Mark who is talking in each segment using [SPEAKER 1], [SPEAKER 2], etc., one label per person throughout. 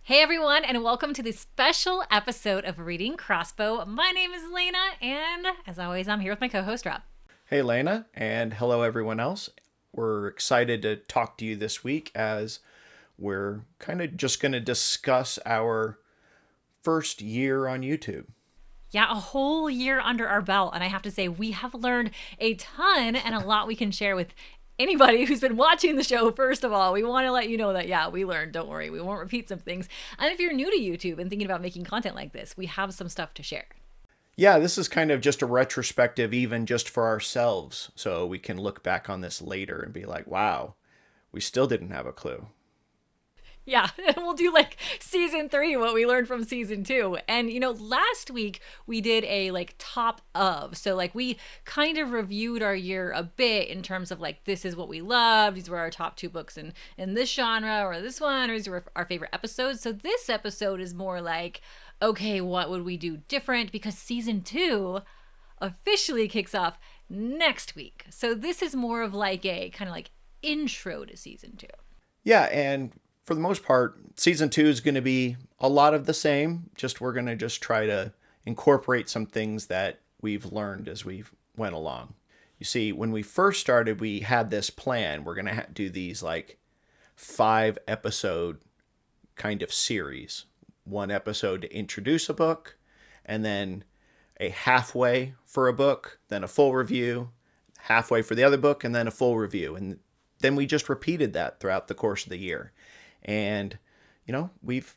[SPEAKER 1] Hey everyone, and welcome to this special episode of Reading Crossbow. My name is Lana, and as always, I'm here with my co-host Rob.
[SPEAKER 2] Hey, Lana, and hello, everyone else. We're excited to talk to you this week as we're kind of just going to discuss our first year on YouTube.
[SPEAKER 1] Yeah, a whole year under our belt, and I have to say, we have learned a ton and a lot we can share with anybody who's been watching the show. First of all, we want to let you know that, yeah, we learned. Don't worry, we won't repeat some things. And if you're new to YouTube and thinking about making content like this, we have some stuff to share.
[SPEAKER 2] Yeah, this is kind of just a retrospective, even just for ourselves. So we can look back on this later and be like, wow, we still didn't have a clue.
[SPEAKER 1] Yeah, and we'll do like season 3, what we learned from season 2. And last week we did a top of. So we kind of reviewed our year a bit in terms of this is what we loved. These were our top 2 books in this genre or this one, or these were our favorite episodes. So this episode is more like, okay, what would we do different? Because season 2 officially kicks off next week. So this is more of a kind of intro to season 2.
[SPEAKER 2] Yeah, and for the most part, season 2 is going to be a lot of the same. We're going to just try to incorporate some things that we've learned as we went along. You see, when we first started, we had this plan. We're going to do these 5 episode kind of series. 1 episode to introduce a book, and then a halfway for a book, then a full review, halfway for the other book, and then a full review. And then we just repeated that throughout the course of the year. And, we've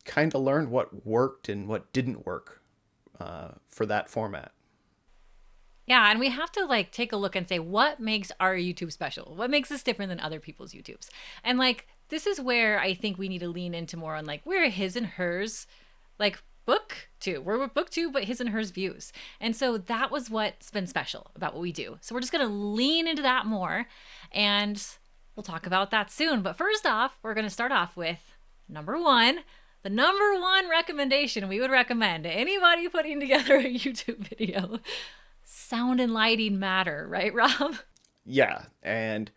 [SPEAKER 2] kind of learned what worked and what didn't work for that format.
[SPEAKER 1] Yeah, and we have to take a look and say, what makes our YouTube special? What makes us different than other people's YouTubes? And this is where I think we need to lean into more on we're his and hers, book 2. We're book 2, but his and hers views. And so that was what's been special about what we do. So we're just going to lean into that more, and we'll talk about that soon. But first off, we're going to start off with number 1. The number 1 recommendation we would recommend to anybody putting together a YouTube video. Sound and lighting matter, right, Rob?
[SPEAKER 2] Yeah, and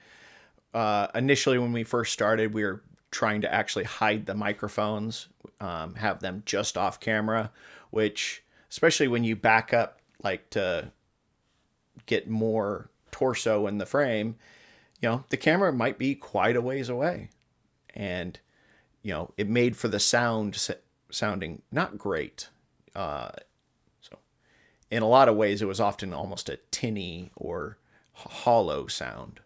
[SPEAKER 2] initially when we first started, we were trying to actually hide the microphones, have them just off camera, which, especially when you back up to get more torso in the frame, the camera might be quite a ways away. And, it made for the sounding not great. So in a lot of ways, it was often almost a tinny or hollow sound.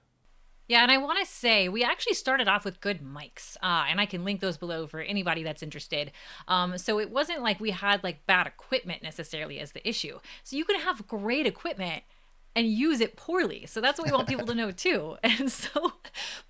[SPEAKER 1] Yeah, and I want to say we actually started off with good mics, and I can link those below for anybody that's interested. So it wasn't like we had bad equipment necessarily as the issue. So you can have great equipment and use it poorly. So that's what we want people to know too. And so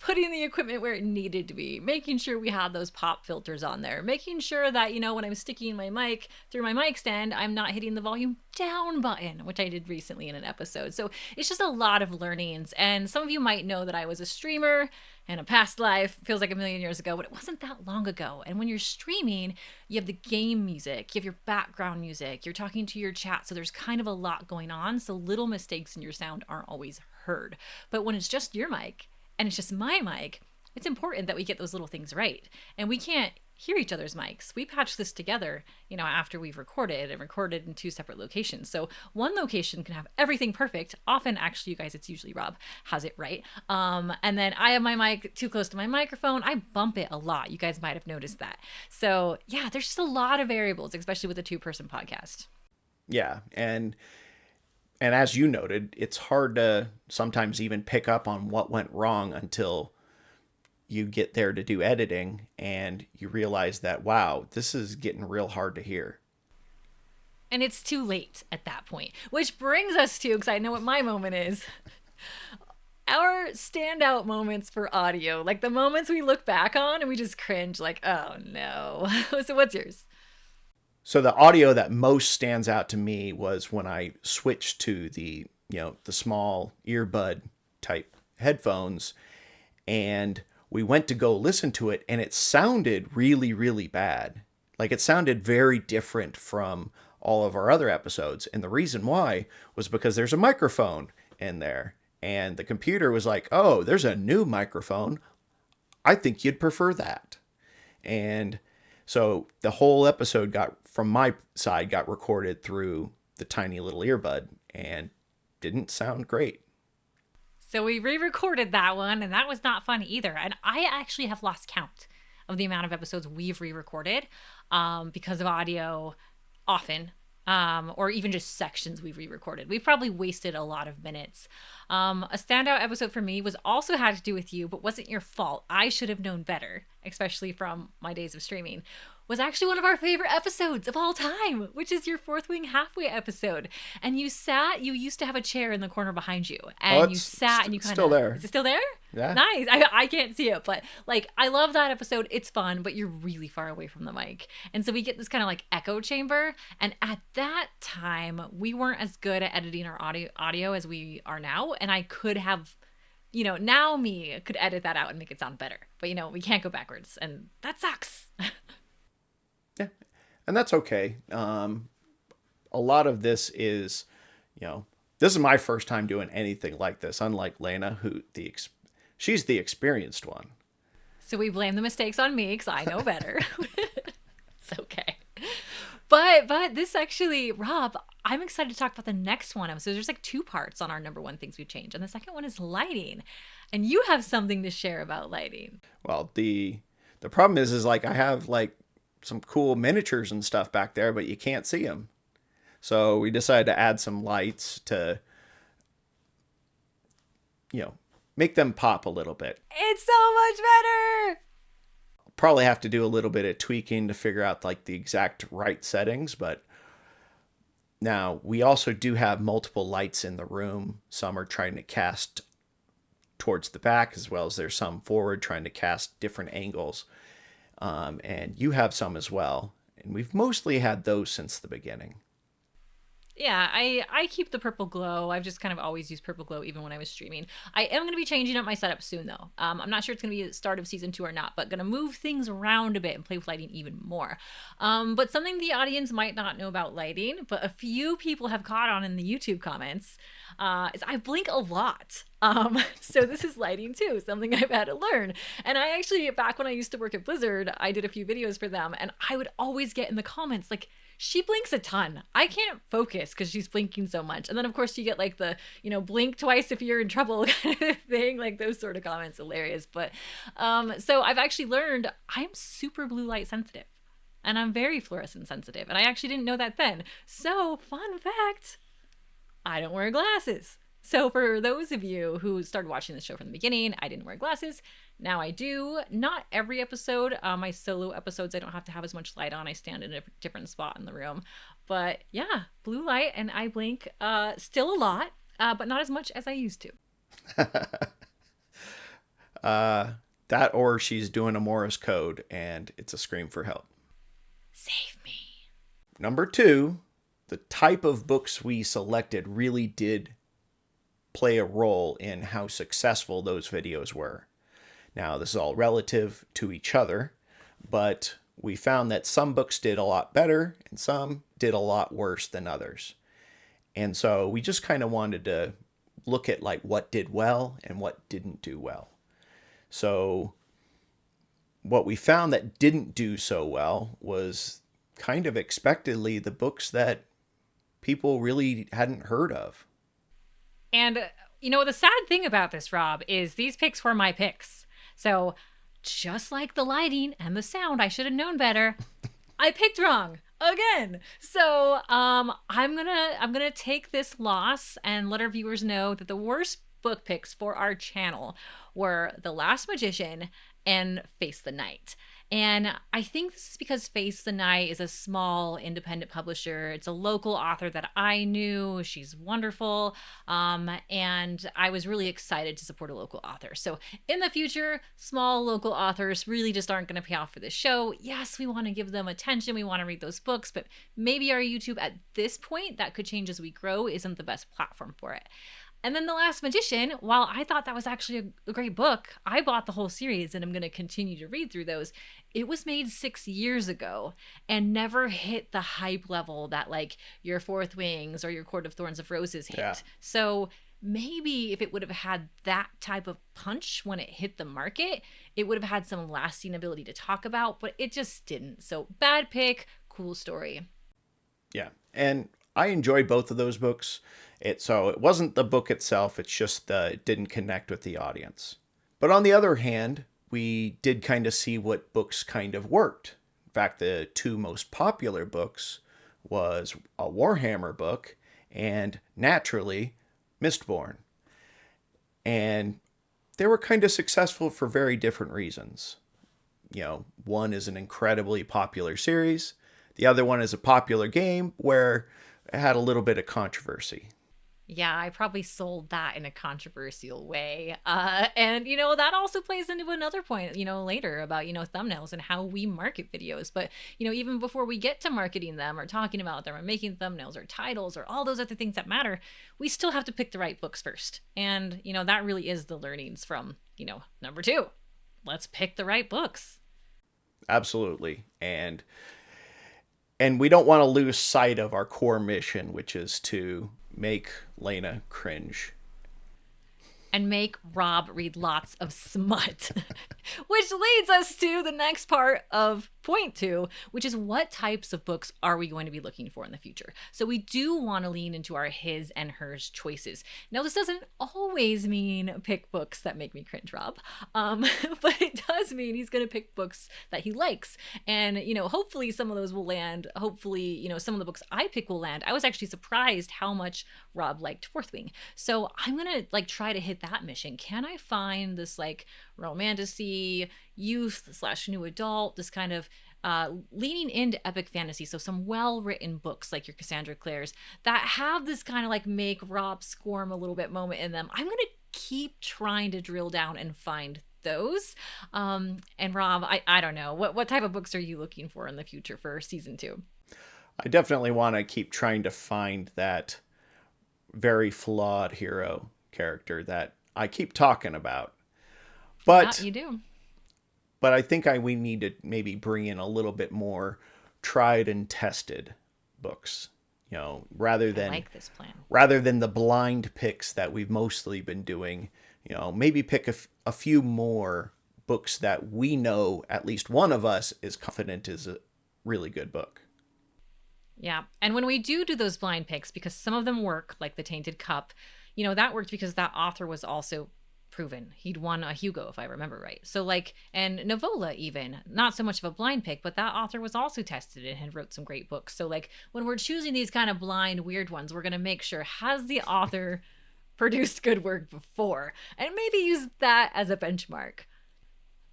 [SPEAKER 1] putting the equipment where it needed to be, making sure we had those pop filters on there, making sure that, when I'm sticking my mic through my mic stand, I'm not hitting the volume down button, which I did recently in an episode. So it's just a lot of learnings. And some of you might know that I was a streamer in a past life. Feels like a million years ago, but it wasn't that long ago. And when you're streaming, you have the game music, you have your background music, you're talking to your chat. So there's kind of a lot going on. So little mistakes in your sound aren't always heard. But when it's just your mic and it's just my mic, it's important that we get those little things right. And we can't hear each other's mics. We patch this together, after we've recorded in 2 separate locations. So one location can have everything perfect. Often, actually, you guys, it's usually Rob has it right. And then I have my mic too close to my microphone. I bump it a lot. You guys might have noticed that. So yeah, there's just a lot of variables, especially with a 2-person podcast.
[SPEAKER 2] Yeah, and as you noted, it's hard to sometimes even pick up on what went wrong until you get there to do editing and you realize that, wow, this is getting real hard to hear.
[SPEAKER 1] And it's too late at that point, which brings us to, because I know what my moment is, our standout moments for audio, the moments we look back on and we just cringe oh no. So what's yours?
[SPEAKER 2] So the audio that most stands out to me was when I switched to the small earbud type headphones, and we went to go listen to it, and it sounded really, really bad. It sounded very different from all of our other episodes. And the reason why was because there's a microphone in there. And the computer was like, oh, there's a new microphone. I think you'd prefer that. And So the whole episode from my side, got recorded through the tiny little earbud and didn't sound great.
[SPEAKER 1] So we re-recorded that one, and that was not fun either. And I actually have lost count of the amount of episodes we've re-recorded because of audio often, or even just sections we've re-recorded. We've probably wasted a lot of minutes. A standout episode for me was also had to do with you, but wasn't your fault. I should have known better, especially from my days of streaming. Was actually one of our favorite episodes of all time, which is your Fourth Wing Halfway episode. And you used to have a chair in the corner behind you,
[SPEAKER 2] Oh,
[SPEAKER 1] and you
[SPEAKER 2] it's
[SPEAKER 1] sat and you kind of,
[SPEAKER 2] still there.
[SPEAKER 1] is it still there?
[SPEAKER 2] Yeah.
[SPEAKER 1] Nice. I can't see it, but like, I love that episode. It's fun, but you're really far away from the mic. And so we get this kind of like echo chamber. And at that time, we weren't as good at editing our audio as we are now. And I could have, now me could edit that out and make it sound better. But we can't go backwards, and that sucks.
[SPEAKER 2] Yeah, and that's okay. A lot of this is, this is my first time doing anything like this. Unlike Lana, who she's the experienced one.
[SPEAKER 1] So we blame the mistakes on me because I know better. It's okay. But this actually, Rob, I'm excited to talk about the next one. So there's like 2 parts on our number 1 things we've changed, and the second one is lighting, and you have something to share about lighting.
[SPEAKER 2] Well, the problem is like I have like some cool miniatures and stuff back there, but you can't see them. So we decided to add some lights to, make them pop a little bit.
[SPEAKER 1] It's so much better.
[SPEAKER 2] Probably have to do a little bit of tweaking to figure out like the exact right settings, but now we also do have multiple lights in the room. Some are trying to cast towards the back, as well as there's some forward trying to cast different angles. And you have some as well. And we've mostly had those since the beginning.
[SPEAKER 1] Yeah, I keep the purple glow. I've just kind of always used purple glow even when I was streaming. I am going to be changing up my setup soon, though. I'm not sure it's going to be the start of season 2 or not, but going to move things around a bit and play with lighting even more. But something the audience might not know about lighting, but a few people have caught on in the YouTube comments, is I blink a lot. So this is lighting too, something I've had to learn. And I actually, back when I used to work at Blizzard, I did a few videos for them, and I would always get in the comments like, she blinks a ton. I can't focus because she's blinking so much. And then of course you get like the, blink twice if you're in trouble kind of thing, like those sort of comments, hilarious. But so I've actually learned I'm super blue light sensitive, and I'm very fluorescent sensitive. And I actually didn't know that then. So fun fact, I don't wear glasses. So for those of you who started watching the show from the beginning, I didn't wear glasses. Now I do. Not every episode. My solo episodes, I don't have to have as much light on. I stand in a different spot in the room. But yeah, blue light and I blink still a lot, but not as much as I used to.
[SPEAKER 2] That or she's doing a Morse code and it's a scream for help.
[SPEAKER 1] Save me.
[SPEAKER 2] Number 2, the type of books we selected really did play a role in how successful those videos were. Now, this is all relative to each other, but we found that some books did a lot better and some did a lot worse than others. And so we just kind of wanted to look at like what did well and what didn't do well. So what we found that didn't do so well was kind of expectedly the books that people really hadn't heard of.
[SPEAKER 1] And, the sad thing about this, Rob, is these picks were my picks. So just like the lighting and the sound, I should have known better. I picked wrong again. So I'm gonna take this loss and let our viewers know that the worst book picks for our channel were The Last Magician and Face the Night. And I think this is because Face the Night is a small independent publisher. It's a local author that I knew. She's wonderful. And I was really excited to support a local author. So in the future, small local authors really just aren't going to pay off for this show. Yes, we want to give them attention. We want to read those books, but maybe our YouTube at this point, that could change as we grow, isn't the best platform for it. And then The Last Magician, while I thought that was actually a great book, I bought the whole series and I'm going to continue to read through those. It was made 6 years ago and never hit the hype level that like your Fourth Wings or your Court of Thorns of Roses hit. Yeah. So maybe if it would have had that type of punch when it hit the market, it would have had some lasting ability to talk about, but it just didn't. So bad pick, cool story.
[SPEAKER 2] Yeah. And I enjoyed both of those books. So it wasn't the book itself, it's just it didn't connect with the audience. But on the other hand, we did kind of see what books kind of worked. In fact, the two most popular books was a Warhammer book and naturally Mistborn. And they were kind of successful for very different reasons. One is an incredibly popular series. The other one is a popular game where it had a little bit of controversy.
[SPEAKER 1] Yeah, I probably sold that in a controversial way. And, that also plays into another point, later about, thumbnails and how we market videos. But, even before we get to marketing them or talking about them or making thumbnails or titles or all those other things that matter, we still have to pick the right books first. And, that really is the learnings from, number 2. Let's pick the right books.
[SPEAKER 2] Absolutely. And we don't want to lose sight of our core mission, which is to make Lana cringe.
[SPEAKER 1] And make Rob read lots of smut. Which leads us to the next part of point 2, which is what types of books are we going to be looking for in the future? So we do want to lean into our his and hers choices. Now, this doesn't always mean pick books that make me cringe, Rob. But it does mean he's going to pick books that he likes. And, hopefully some of those will land. Hopefully, some of the books I pick will land. I was actually surprised how much Rob liked Fourth Wing. So I'm going to try to hit that mission. Can I find this romantasy, youth / new adult, this kind of leaning into epic fantasy, so some well-written books like your Cassandra Clare's that have this kind of make Rob squirm a little bit moment in them. I'm gonna keep trying to drill down and find those. And Rob, I don't know, what type of books are you looking for in the future for season 2?
[SPEAKER 2] I definitely want to keep trying to find that very flawed hero character that I keep talking about. But
[SPEAKER 1] yeah, you do.
[SPEAKER 2] But I think we need to maybe bring in a little bit more tried and tested books, rather than
[SPEAKER 1] I like this plan.
[SPEAKER 2] Rather than the blind picks that we've mostly been doing. Maybe pick a few more books that we know at least one of us is confident is a really good book.
[SPEAKER 1] Yeah, and when we do those blind picks, because some of them work, like The Tainted Cup, that worked because that author was also proven. He'd won a Hugo, if I remember right. So and Novola even, not so much of a blind pick, but that author was also tested and had wrote some great books. So when we're choosing these kind of blind, weird ones, we're going to make sure, has the author produced good work before? And maybe use that as a benchmark.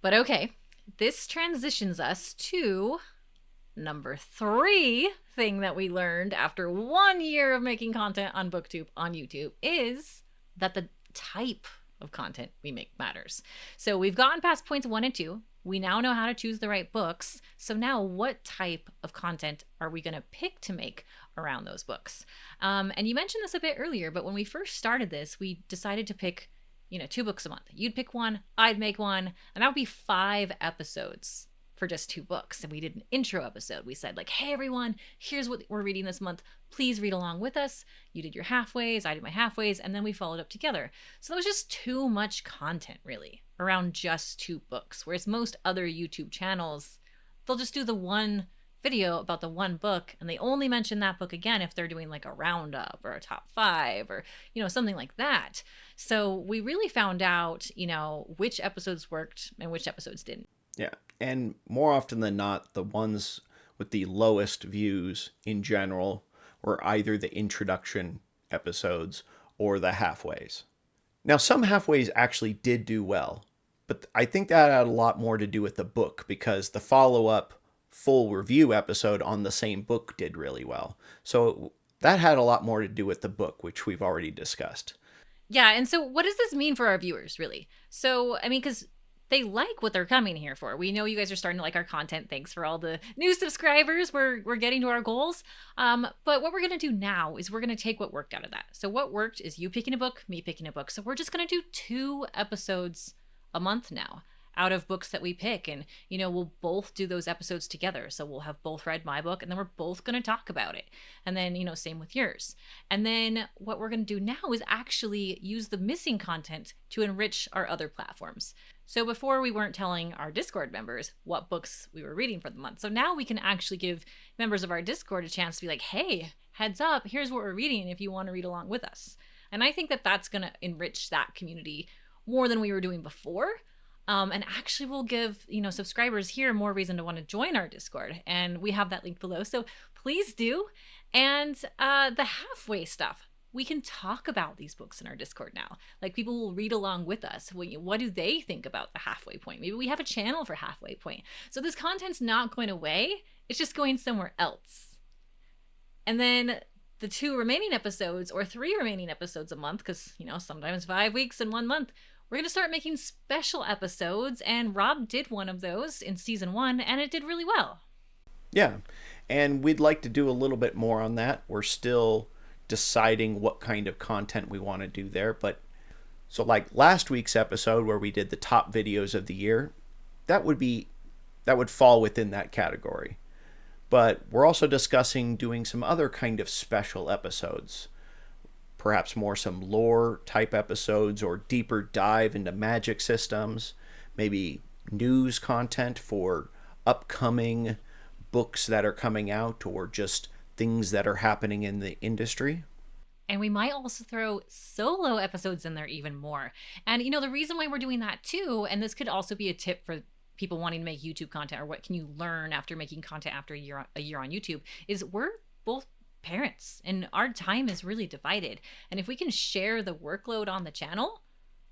[SPEAKER 1] But okay, this transitions us to number 3 thing that we learned after 1 year of making content on BookTube on YouTube is that the type of content we make matters. So we've gotten past points 1 and 2. We now know how to choose the right books. So now what type of content are we going to pick to make around those books? And you mentioned this a bit earlier, but when we first started this, we decided to pick, 2 books a month. You'd pick one, I'd make one, and that would be 5 episodes for just 2 books. And we did an intro episode. We said hey everyone, here's what we're reading this month. Please read along with us. You did your halfways, I did my halfways, and then we followed up together. So that was just too much content really around just 2 books. Whereas most other YouTube channels, they'll just do the one video about the one book and they only mention that book again if they're doing a roundup or a top 5 or something like that. So we really found out which episodes worked and which episodes didn't.
[SPEAKER 2] Yeah. And more often than not, the ones with the lowest views in general were either the introduction episodes or the halfways. Now, some halfways actually did do well, but I think that had a lot more to do with the book because the follow-up full review episode on the same book did really well. So that had a lot more to do with the book, which we've already discussed.
[SPEAKER 1] Yeah, and so what does this mean for our viewers, really? So, because they like what they're coming here for. We know you guys are starting to like our content. Thanks for all the new subscribers. We're getting to our goals. But what we're going to do now is we're going to take what worked out of that. So what worked is you picking a book, me picking a book. So we're just going to do 2 episodes a month now. out of books that we pick. And, we'll both do those episodes together. So we'll have both read my book and then we're both going to talk about it. And then, same with yours. And then what we're going to do now is actually use the missing content to enrich our other platforms. So before we weren't telling our Discord members what books we were reading for the month. So now we can actually give members of our Discord a chance to be like, hey, heads up, here's what we're reading if you want to read along with us. And I think that that's going to enrich that community more than we were doing before. And actually will give, subscribers here more reason to want to join our Discord. And we have that link below. So please do. And the halfway stuff. We can talk about these books in our Discord now. Like, people will read along with us. What do they think about the halfway point? Maybe we have a channel for halfway point. So this content's not going away. It's just going somewhere else. And then the 2 remaining episodes or 3 remaining episodes a month, because, sometimes 5 weeks in 1 month, we're going to start making special episodes. And Rob did one of those in season 1 and it did really well.
[SPEAKER 2] Yeah. And we'd like to do a little bit more on that. We're still deciding what kind of content we want to do there. But so like last week's episode where we did the top videos of the year, that would fall within that category. But we're also discussing doing some other kind of special episodes, perhaps more some lore type episodes or deeper dive into magic systems, maybe news content for upcoming books that are coming out or just things that are happening in the industry.
[SPEAKER 1] And we might also throw solo episodes in there even more. And, the reason why we're doing that too, and this could also be a tip for people wanting to make YouTube content, or what can you learn after making content after a year on YouTube, is we're both parents and our time is really divided. And if we can share the workload on the channel,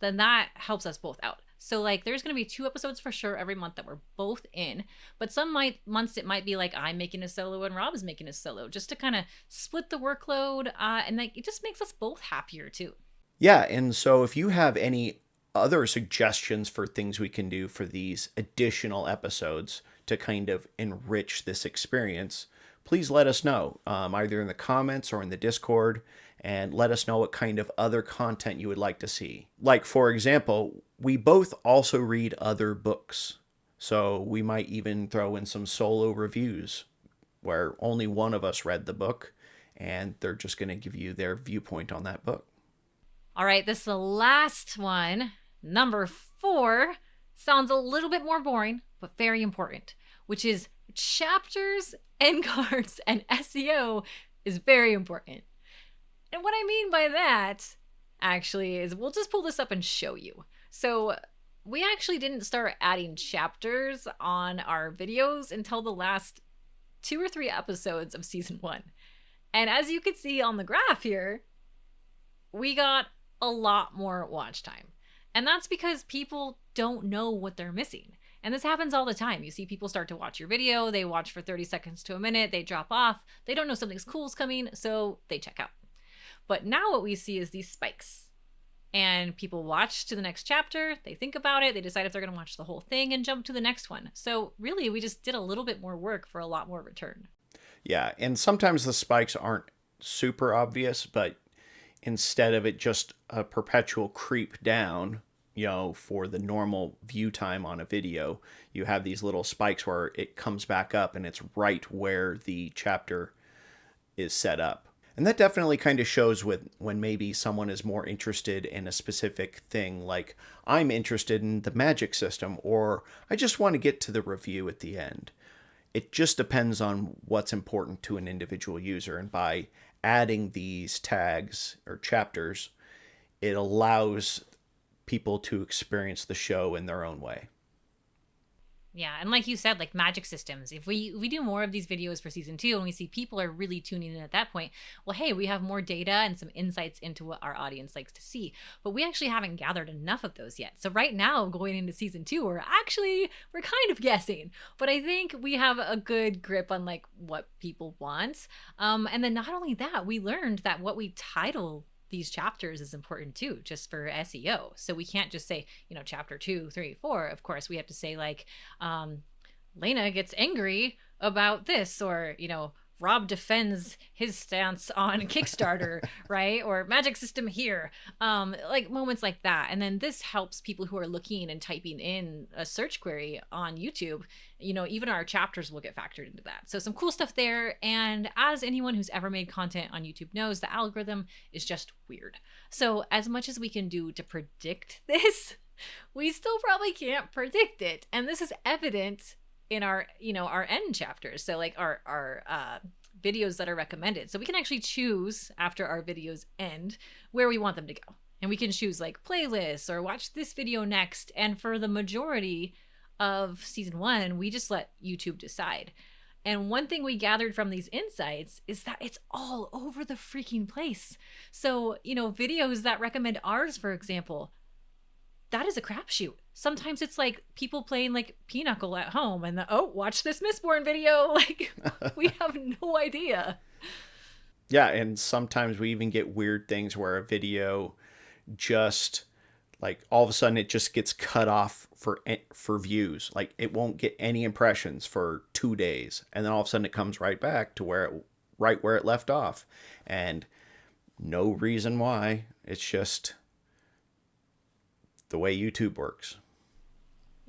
[SPEAKER 1] then that helps us both out. So like there's going to be 2 episodes for sure every month that we're both in, but some months it might be like I'm making a solo and Rob is making a solo, just to kind of split the workload, and like it just makes us both happier too.
[SPEAKER 2] Yeah, and so if you have any other suggestions for things we can do for these additional episodes to kind of enrich this experience, please let us know, either in the comments or in the Discord, and let us know what kind of other content you would like to see. Like, for example, we both also read other books, so we might even throw in some solo reviews where only one of us read the book, and they're just going to give you their viewpoint on that book.
[SPEAKER 1] All right, this is the last one. Number 4 sounds a little bit more boring, but very important, which is chapters, end cards, and SEO is very important. And what I mean by that, actually, is we'll just pull this up and show you. So we actually didn't start adding chapters on our videos until the last 2 or 3 episodes of season 1. And as you can see on the graph here, we got a lot more watch time. And that's because people don't know what they're missing. And this happens all the time. You see people start to watch your video, they watch for 30 seconds to a minute, they drop off, they don't know something's cool's coming, so they check out. But now what we see is these spikes. And people watch to the next chapter, they think about it, they decide if they're going to watch the whole thing and jump to the next one. So really, we just did a little bit more work for a lot more return.
[SPEAKER 2] Yeah, and sometimes the spikes aren't super obvious, but instead of it just a perpetual creep down, for the normal view time on a video, you have these little spikes where it comes back up and it's right where the chapter is set up. And that definitely kind of shows when maybe someone is more interested in a specific thing, like I'm interested in the magic system, or I just want to get to the review at the end. It just depends on what's important to an individual user. And by adding these tags or chapters, it allows people to experience the show in their own way.
[SPEAKER 1] Yeah, and like you said, like magic systems, if we do more of these videos for season 2 and we see people are really tuning in at that point, well, hey, we have more data and some insights into what our audience likes to see. But we actually haven't gathered enough of those yet. So right now, going into season 2, we're kind of guessing. But I think we have a good grip on like what people want. And then not only that, we learned that what we title these chapters is important too, just for SEO. So we can't just say, chapter 2, 3, 4. Of course, we have to say like, Lana gets angry about this, or, Rob defends his stance on Kickstarter, right? Or magic system here. Like moments like that. And then this helps people who are looking and typing in a search query on YouTube. Even our chapters will get factored into that. So some cool stuff there. And as anyone who's ever made content on YouTube knows, the algorithm is just weird. So as much as we can do to predict this, we still probably can't predict it. And this is evident in our end chapters. So like our videos that are recommended. So we can actually choose after our videos end where we want them to go. And we can choose like playlists or watch this video next. And for the majority of season 1, we just let YouTube decide. And one thing we gathered from these insights is that it's all over the freaking place. So, videos that recommend ours, for example, that is a crapshoot. Sometimes it's like people playing like Pinochle at home and watch this Mistborn video. Like, we have no idea.
[SPEAKER 2] Yeah, and sometimes we even get weird things where a video just like all of a sudden it just gets cut off for views. Like it won't get any impressions for 2 days, and then all of a sudden it comes right back to right where it left off, and no reason why. It's just the way YouTube works.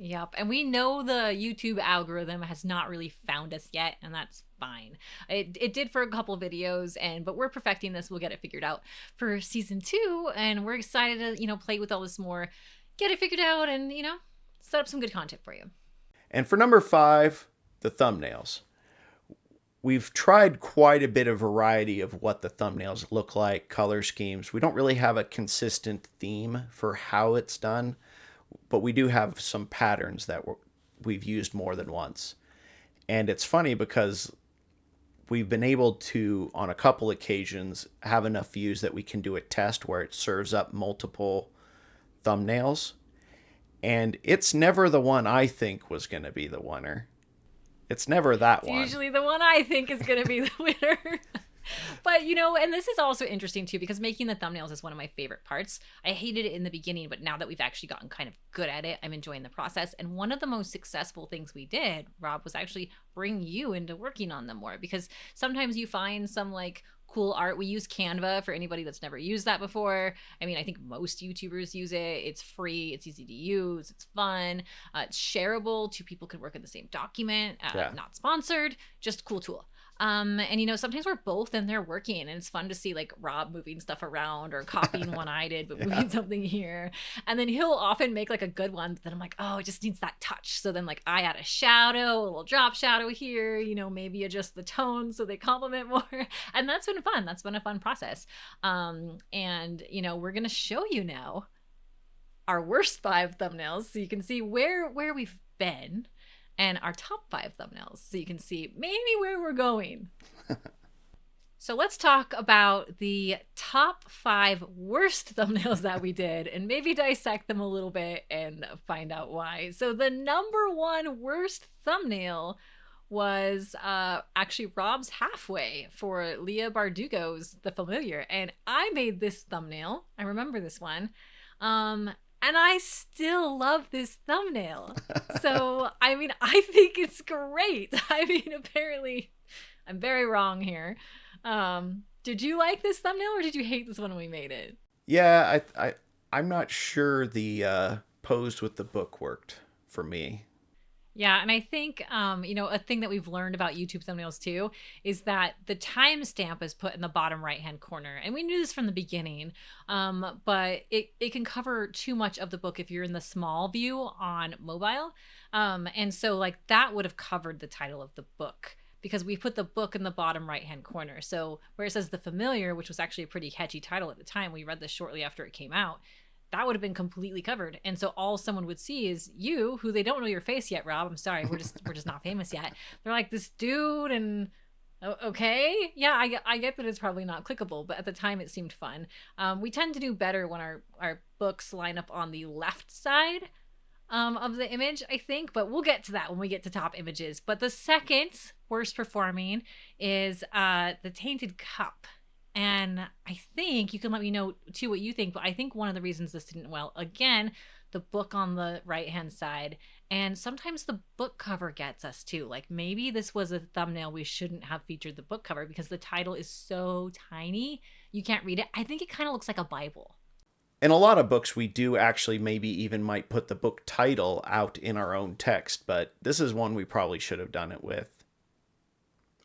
[SPEAKER 1] Yep. And we know the YouTube algorithm has not really found us yet, and that's fine. It did for a couple videos, but we're perfecting this. We'll get it figured out for season 2, and we're excited to, play with all this more, get it figured out, and, set up some good content for you.
[SPEAKER 2] And for number 5, the thumbnails. We've tried quite a bit of variety of what the thumbnails look like, color schemes. We don't really have a consistent theme for how it's done, but we do have some patterns that we've used more than once. And it's funny because we've been able to, on a couple occasions, have enough views that we can do a test where it serves up multiple thumbnails. And it's never the one I think was going to be the winner. It's never that one.
[SPEAKER 1] Usually the one I think is going to be the winner. But, and this is also interesting too, because making the thumbnails is one of my favorite parts. I hated it in the beginning, but now that we've actually gotten kind of good at it, I'm enjoying the process. And one of the most successful things we did, Rob, was actually bring you into working on them more, because sometimes you find some like cool art. We use Canva for anybody that's never used that before. I mean, I think most YouTubers use it. It's free. It's easy to use. It's fun. It's shareable. 2 people could work in the same document. Not sponsored. Just a cool tool. And sometimes we're both in there working, and it's fun to see like Rob moving stuff around or copying one I did, but moving something here. And then he'll often make like a good one that I'm like, oh, it just needs that touch. So then like I add a shadow, a little drop shadow here, maybe adjust the tone so they complement more. And that's been fun. That's been a fun process. And we're going to show you now our worst 5 thumbnails so you can see where we've been, and our top 5 thumbnails so you can see maybe where we're going. So let's talk about the top 5 worst thumbnails that we did and maybe dissect them a little bit and find out why. So the number 1 worst thumbnail was actually Rob's Halfway for Leah Bardugo's The Familiar. And I made this thumbnail. I remember this one. And I still love this thumbnail. So, I mean, I think it's great. I mean, apparently, I'm very wrong here. Did you like this thumbnail, or did you hate this one when we made it?
[SPEAKER 2] Yeah, I'm not sure the posed with the book worked for me.
[SPEAKER 1] Yeah, and I think, a thing that we've learned about YouTube thumbnails too is that the timestamp is put in the bottom right-hand corner. And we knew this from the beginning, but it can cover too much of the book if you're in the small view on mobile. And so like that would have covered the title of the book, because we put the book in the bottom right-hand corner. So where it says The Familiar, which was actually a pretty catchy title at the time, we read this shortly after it came out, that would have been completely covered. And so all someone would see is you, who they don't know your face yet, Rob. I'm sorry, we're just not famous yet. They're like, this dude, and okay. Yeah, I get that it's probably not clickable, but at the time it seemed fun. We tend to do better when our books line up on the left side of the image, I think, but we'll get to that when we get to top images. But the second worst performing is The Tainted Cup. And I think you can let me know too what you think, but I think one of the reasons this didn't well, again, the book on the right hand side, and sometimes the book cover gets us too. Like maybe this was a thumbnail we shouldn't have featured the book cover because the title is so tiny you can't read it. I think it kind of looks like a Bible.
[SPEAKER 2] In a lot of books, we do actually maybe even might put the book title out in our own text, but this is one we probably should have done it with,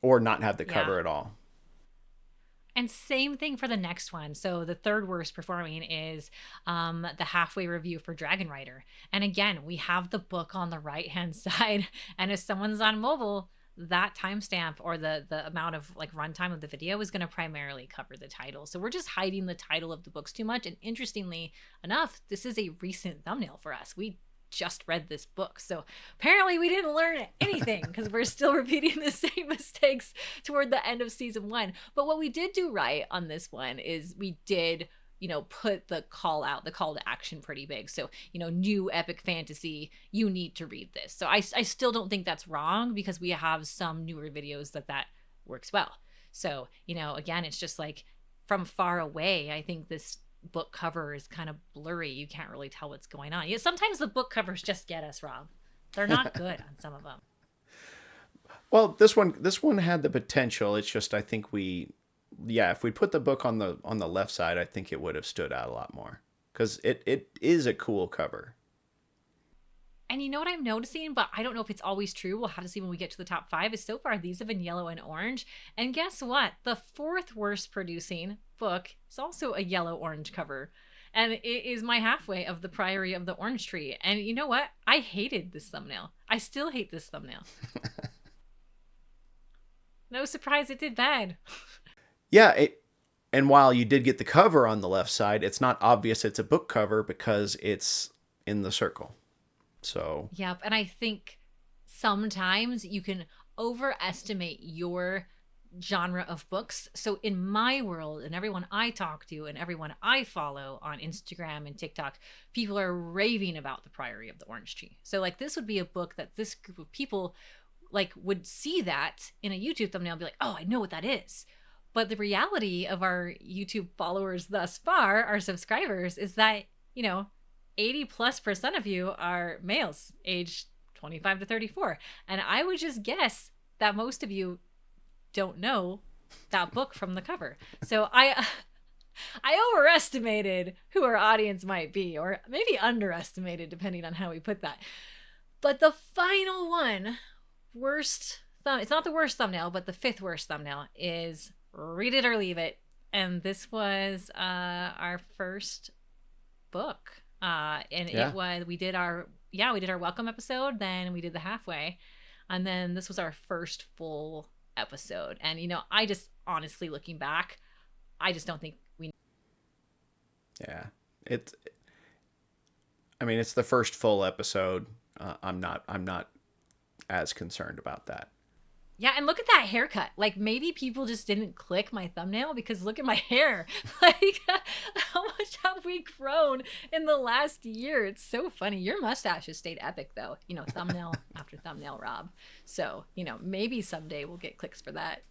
[SPEAKER 2] or not have the
[SPEAKER 1] Yeah.
[SPEAKER 2] cover at all.
[SPEAKER 1] And same thing for the next one. So the third worst performing is the halfway review for Dragon Rider. And again, we have the book on the right hand side. And if someone's on mobile, that timestamp or the amount of like runtime of the video is going to primarily cover the title. So we're just hiding the title of the books too much. And interestingly enough, this is a recent thumbnail for us. We just read this book. So apparently we didn't learn anything because we're still repeating the same mistakes toward the end of season one. But what we did do right on this one is we did, put the call out, the call to action pretty big. So, new epic fantasy, you need to read this. So I still don't think that's wrong because we have some newer videos that works well. So, again, it's just like from far away, I think this book cover is kind of blurry. You can't really tell what's going on. Yeah, sometimes the book covers just get us, Rob. They're not good on some of them.
[SPEAKER 2] Well, this one had the potential. It's just I think yeah, if we put the book on the left side, I think it would have stood out a lot more because it is a cool cover.
[SPEAKER 1] And you know what I'm noticing, but I don't know if it's always true. We'll have to see when we get to the top five. Is so far these have been yellow and orange. And guess what? The fourth worst producing book is also a yellow orange cover. And it is my halfway of the Priory of the Orange Tree. And you know what? I hated this thumbnail. I still hate this thumbnail. No surprise it did bad.
[SPEAKER 2] Yeah, and while you did get the cover on the left side, it's not obvious it's a book cover because it's in the circle. So,
[SPEAKER 1] Yep. And I think sometimes you can overestimate your genre of books. So in my world and everyone I talk to and everyone I follow on Instagram and TikTok, people are raving about the Priory of the Orange Tree. So like this would be a book that this group of people like would see that in a YouTube thumbnail and be like, "Oh, I know what that is." But the reality of our YouTube followers thus far, our subscribers, is that, 80+% of you are males aged 25 to 34. And I would just guess that most of you don't know that book from the cover. So I overestimated who our audience might be, or maybe underestimated, depending on how we put that. But the final one, it's not the worst thumbnail, but the fifth worst thumbnail is Read It or Leave It. And this was our first book. And
[SPEAKER 2] yeah.
[SPEAKER 1] we did our welcome episode, then we did the halfway, and then this was our first full episode. And I just honestly looking back, I just don't think we.
[SPEAKER 2] Yeah. It's the first full episode. I'm not as concerned about that.
[SPEAKER 1] Yeah, and look at that haircut. Like maybe people just didn't click my thumbnail because look at my hair. Like how much have we grown in the last year? It's so funny. Your mustache has stayed epic though. Thumbnail after thumbnail, Rob. So, maybe someday we'll get clicks for that.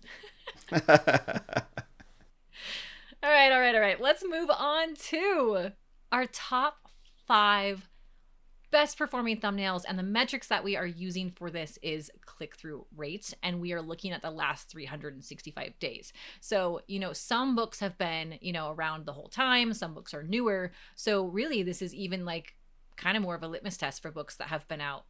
[SPEAKER 1] All right. Let's move on to our top 5 best performing thumbnails, and the metrics that we are using for this is click-through rate, and we are looking at the last 365 days. So, some books have been, around the whole time, some books are newer. So really this is even like kind of more of a litmus test for books that have been out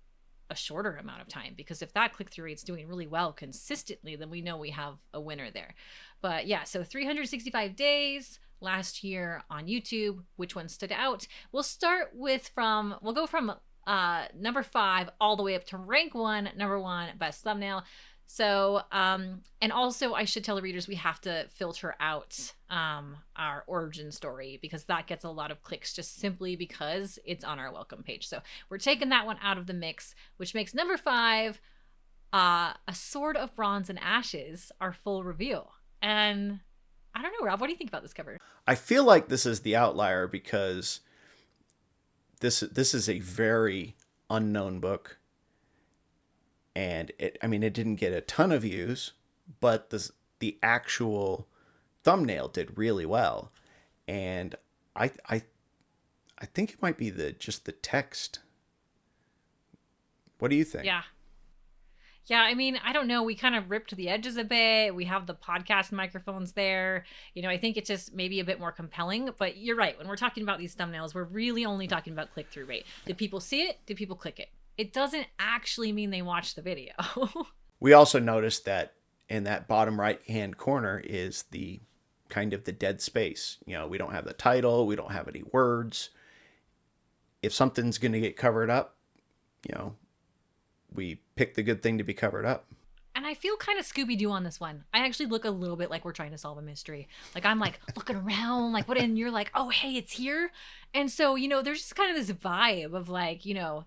[SPEAKER 1] a shorter amount of time, because if that click-through rate's doing really well consistently, then we know we have a winner there. But yeah, so 365 days last year on YouTube, which one stood out? We'll go from number 5 all the way up to rank 1, number 1 best thumbnail. So, and also I should tell the readers we have to filter out our origin story because that gets a lot of clicks just simply because it's on our welcome page. So we're taking that one out of the mix, which makes number 5, A Sword of Bronze and Ashes, our full review. And I don't know, Rob, what do you think about this cover?
[SPEAKER 2] I feel like this is the outlier because this is a very unknown book. And it didn't get a ton of views, but the actual thumbnail did really well, and I I I think it might be the text. What do you think?
[SPEAKER 1] Yeah. Yeah, I mean, I don't know. We kind of ripped the edges a bit. We have the podcast microphones there. I think it's just maybe a bit more compelling. But you're right. When we're talking about these thumbnails, we're really only talking about click through rate. Did people see it? Did people click it? It doesn't actually mean they watched the video.
[SPEAKER 2] We also noticed that in that bottom right hand corner is the kind of the dead space. We don't have the title, we don't have any words. If something's going to get covered up, you know, we pick the good thing to be covered up.
[SPEAKER 1] And I feel kind of Scooby Doo on this one. I actually look a little bit like we're trying to solve a mystery. Like I'm like looking around, like what, and you're like, oh, hey, it's here. And so, there's just kind of this vibe of like,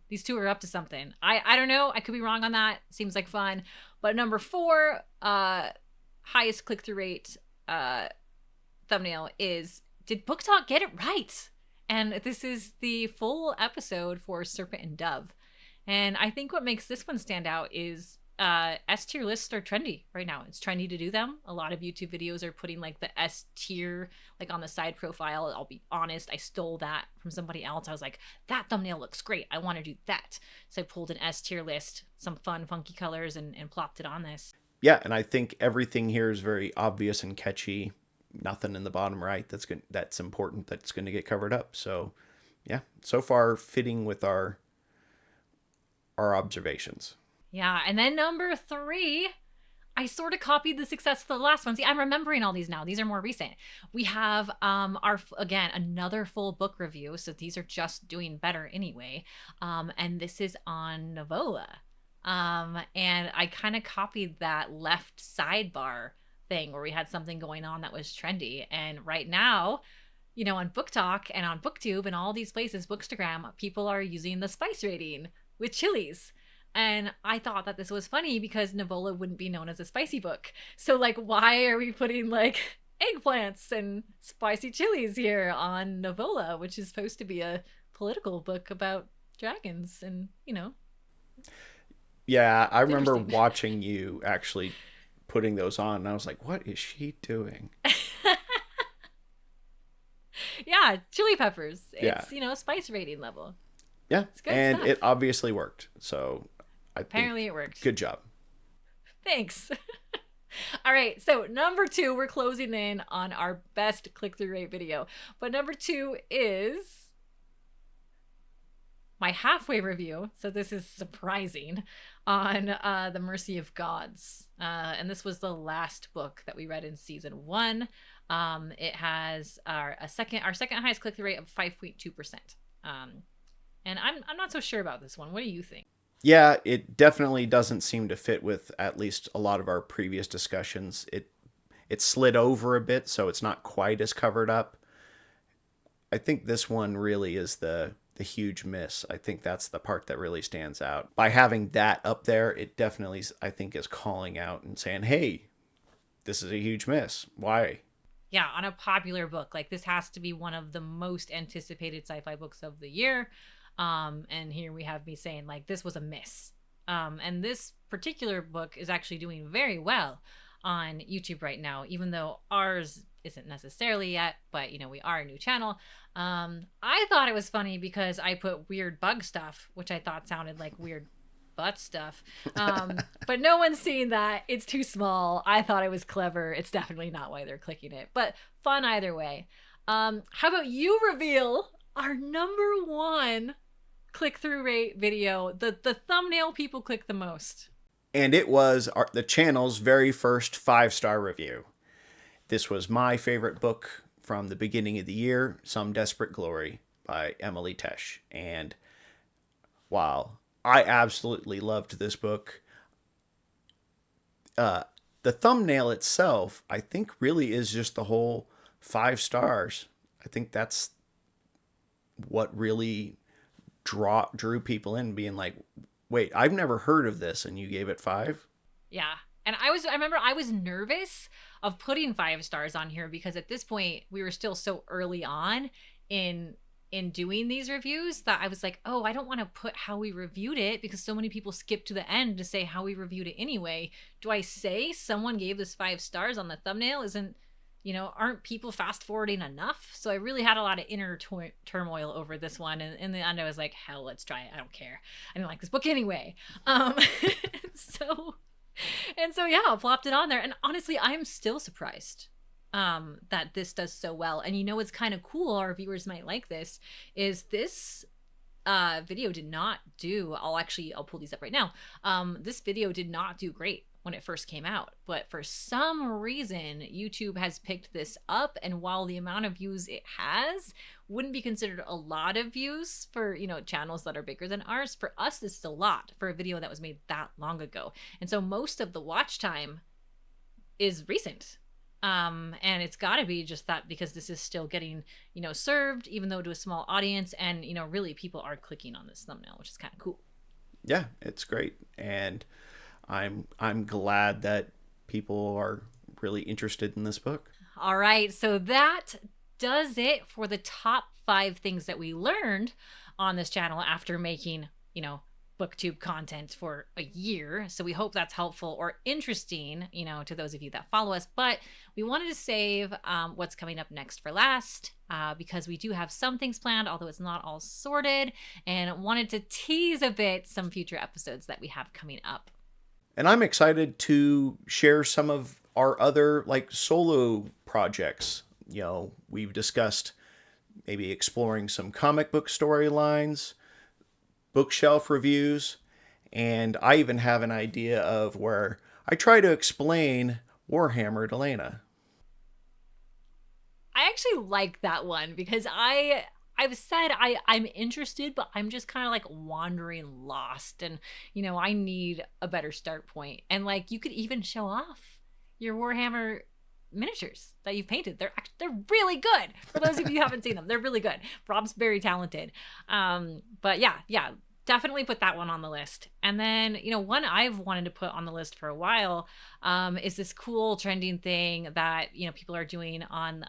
[SPEAKER 1] these two are up to something. I don't know. I could be wrong on that. Seems like fun. But number 4, highest click through rate thumbnail is, did Book Talk get it right? And this is the full episode for Serpent and Dove. And I think what makes this one stand out is S tier lists are trendy right now. It's trendy to do them. A lot of YouTube videos are putting like the S tier like on the side profile. I'll be honest, I stole that from somebody else. I was like, that thumbnail looks great. I want to do that. So I pulled an S tier list, some fun, funky colors, and plopped it on this.
[SPEAKER 2] Yeah, and I think everything here is very obvious and catchy. Nothing in the bottom right that's important that's going to get covered up. So, yeah, so far fitting with our observations.
[SPEAKER 1] Yeah, and then number 3, I sort of copied the success of the last one. See, I'm remembering all these now. These are more recent. We have again another full book review, so these are just doing better anyway. And this is on Novola. And I kind of copied that left sidebar thing where we had something going on that was trendy. And right now, on Book Talk and on BookTube and all these places, Bookstagram, people are using the spice rating with chilies. And I thought that this was funny because Novola wouldn't be known as a spicy book. So like, why are we putting like eggplants and spicy chilies here on Novola, which is supposed to be a political book about dragons and,
[SPEAKER 2] Yeah, I remember watching you actually putting those on and I was like, what is she doing?
[SPEAKER 1] Yeah, chili peppers. It's,
[SPEAKER 2] Yeah.
[SPEAKER 1] Spice rating level.
[SPEAKER 2] Yeah, and
[SPEAKER 1] stuff.
[SPEAKER 2] it obviously worked. So
[SPEAKER 1] Apparently it worked.
[SPEAKER 2] Good job.
[SPEAKER 1] Thanks. All right, so number 2, we're closing in on our best click-through rate video. But number 2 is my halfway review. So this is surprising on The Mercy of Gods. And this was the last book that we read in season 1. It has our second highest click-through rate of 5.2%. And I'm not so sure about this one. What do you think?
[SPEAKER 2] Yeah, it definitely doesn't seem to fit with at least a lot of our previous discussions. It slid over a bit, so it's not quite as covered up. I think this one really is the huge miss. I think that's the part that really stands out. By having that up there, it definitely, I think, is calling out and saying, hey, this is a huge miss. Why?
[SPEAKER 1] Yeah, on a popular book. Like, this has to be one of the most anticipated sci-fi books of the year. And here we have me saying like this was a miss. And this particular book is actually doing very well on YouTube right now, even though ours isn't necessarily yet, but we are a new channel. I thought it was funny because I put weird bug stuff, which I thought sounded like weird butt stuff. But no one's seen that. It's too small. I thought it was clever. It's definitely not why they're clicking it, but fun either way. How about you reveal our number 1 click-through rate video, the thumbnail people click the most?
[SPEAKER 2] And it was the channel's very first 5-star review. This was my favorite book from the beginning of the year, Some Desperate Glory by Emily Tesh. And wow, I absolutely loved this book. The thumbnail itself, I think, really is just the whole 5 stars. I think that's what really drew people in, being like, wait, I've never heard of this, and you gave it 5?
[SPEAKER 1] Yeah. And I remember I was nervous of putting 5 stars on here because at this point we were still so early on in doing these reviews that I was like, oh, I don't want to put how we reviewed it because so many people skip to the end to say how we reviewed it anyway. Do I say someone gave this 5 stars on the thumbnail? Isn't aren't people fast forwarding enough? So I really had a lot of inner turmoil over this one. And in the end, I was like, hell, let's try it. I don't care. I didn't like this book anyway. Um, so, and so, yeah, I plopped it on there. And honestly, I'm still surprised that this does so well. And what's kind of cool, our viewers might like this, is this video did not do, I'll pull these up right now. This video did not do great when it first came out, but for some reason YouTube has picked this up, and while the amount of views it has wouldn't be considered a lot of views for channels that are bigger than ours, for us this is a lot for a video that was made that long ago. And so most of the watch time is recent. And it's got to be just that, because this is still getting served, even though to a small audience, and really people are clicking on this thumbnail, which is kind of cool.
[SPEAKER 2] Yeah, it's great. And I'm glad that people are really interested in this book.
[SPEAKER 1] All right, so that does it for the top 5 things that we learned on this channel after making, booktube content for a year. So we hope that's helpful or interesting, to those of you that follow us. But we wanted to save what's coming up next for last, because we do have some things planned, although it's not all sorted, and wanted to tease a bit some future episodes that we have coming up.
[SPEAKER 2] And I'm excited to share some of our other solo projects. We've discussed maybe exploring some comic book storylines, bookshelf reviews, and I even have an idea of where I try to explain Warhammer to Lana.
[SPEAKER 1] I actually like that one, because I've said I'm interested, but I'm just kind of wandering lost, and I need a better start point. And you could even show off your Warhammer miniatures that you've painted. They're really good. For those of you who haven't seen them, they're really good. Rob's very talented. But yeah, definitely put that one on the list. And then, one I've wanted to put on the list for a while is this cool trending thing that, people are doing on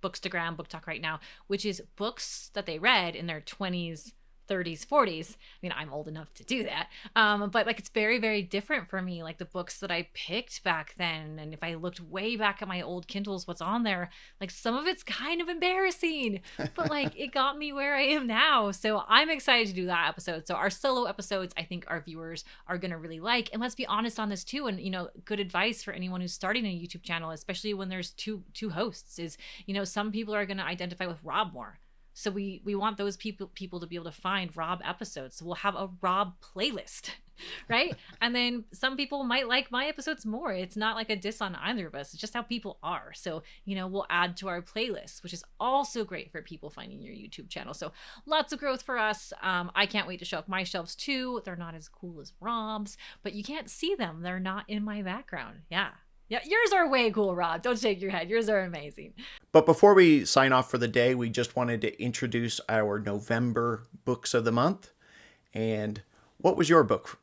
[SPEAKER 1] Bookstagram, Book Talk right now, which is books that they read in their 20s, 30s, 40s. I mean, I'm old enough to do that. But it's very, very different for me. The books that I picked back then. And if I looked way back at my old Kindles, what's on there, some of it's kind of embarrassing, but it got me where I am now. So I'm excited to do that episode. So our solo episodes, I think our viewers are going to really like. And let's be honest on this too. And, good advice for anyone who's starting a YouTube channel, especially when there's two hosts, is, some people are going to identify with Rob more. So we want those people to be able to find Rob episodes. So we'll have a Rob playlist, right? And then some people might like my episodes more. It's not a diss on either of us. It's just how people are. So, we'll add to our playlist, which is also great for people finding your YouTube channel. So lots of growth for us. I can't wait to show up my shelves too. They're not as cool as Rob's, but you can't see them. They're not in my background. Yeah. Yeah, yours are way cool, Rob. Don't shake your head. Yours are amazing.
[SPEAKER 2] But before we sign off for the day, we just wanted to introduce our November books of the month. And what was your book?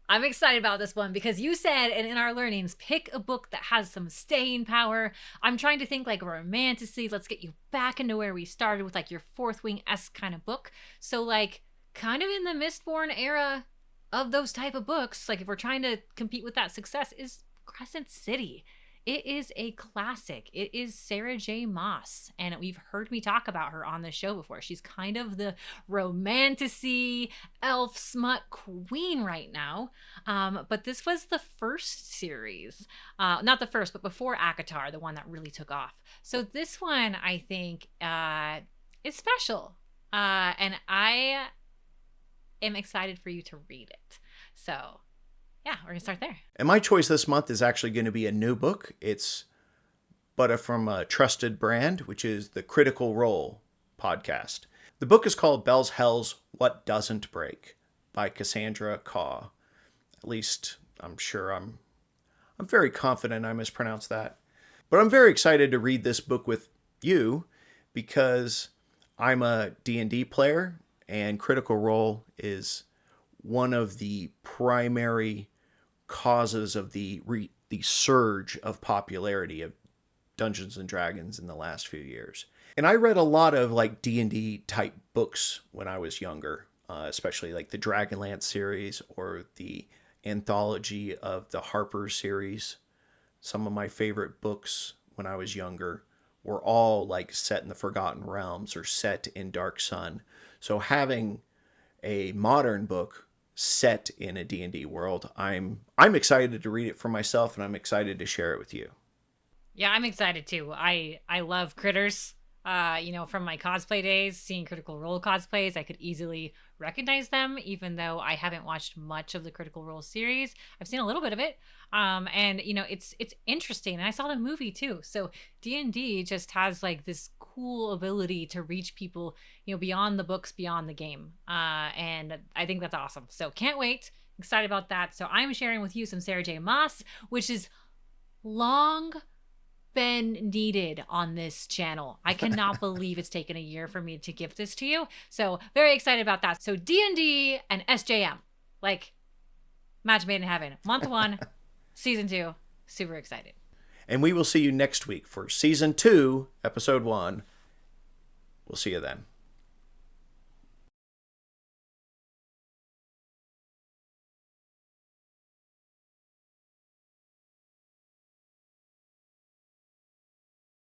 [SPEAKER 1] I'm excited about this one because you said, and in our learnings, pick a book that has some staying power. I'm trying to think romantically. Let's get you back into where we started with your Fourth Wing-esque kind of book. So kind of in the Mistborn era of those type of books, if we're trying to compete with that success, is Crescent City. It is a classic. It is Sarah J. Maas, and we've heard me talk about her on the show before. She's kind of the romantasy elf smut queen right now. But this was the first series, not the first, but before ACOTAR, the one that really took off. So this one, I think, is special, and I am excited for you to read it. So yeah, we're gonna start there.
[SPEAKER 2] And my choice this month is actually going to be a new book. It's from a trusted brand, which is the Critical Role podcast. The book is called Bell's Hells, What Doesn't Break by Cassandra Kaw. At least I'm very confident I mispronounced that. But I'm very excited to read this book with you because I'm a D&D player, and Critical Role is one of the primary causes of the surge of popularity of Dungeons and Dragons in the last few years. And I read a lot of D&D type books when I was younger, especially the Dragonlance series or the anthology of the Harper series some of my favorite books when I was younger were all like set in the Forgotten Realms or set in Dark Sun. So having a modern book set in a D&D world, I'm excited to read it for myself, and I'm excited to share it with you.
[SPEAKER 1] Yeah, I'm excited too. I love critters. From my cosplay days, seeing Critical Role cosplays, I could easily recognize them, even though I haven't watched much of the Critical Role series. I've seen a little bit of it, and it's interesting. And I saw the movie too. So D&D just has like this cool ability to reach people, beyond the books, beyond the game, and I think that's awesome. So can't wait. Excited about that. So I'm sharing with you some Sarah J. Maas, which is long been needed on this channel. I cannot believe it's taken a year for me to give this to you. So very excited about that. So D&D and SJM, like match made in heaven. Month 1, season 2, super excited.
[SPEAKER 2] And we will see you next week for season 2, episode 1. We'll see you then.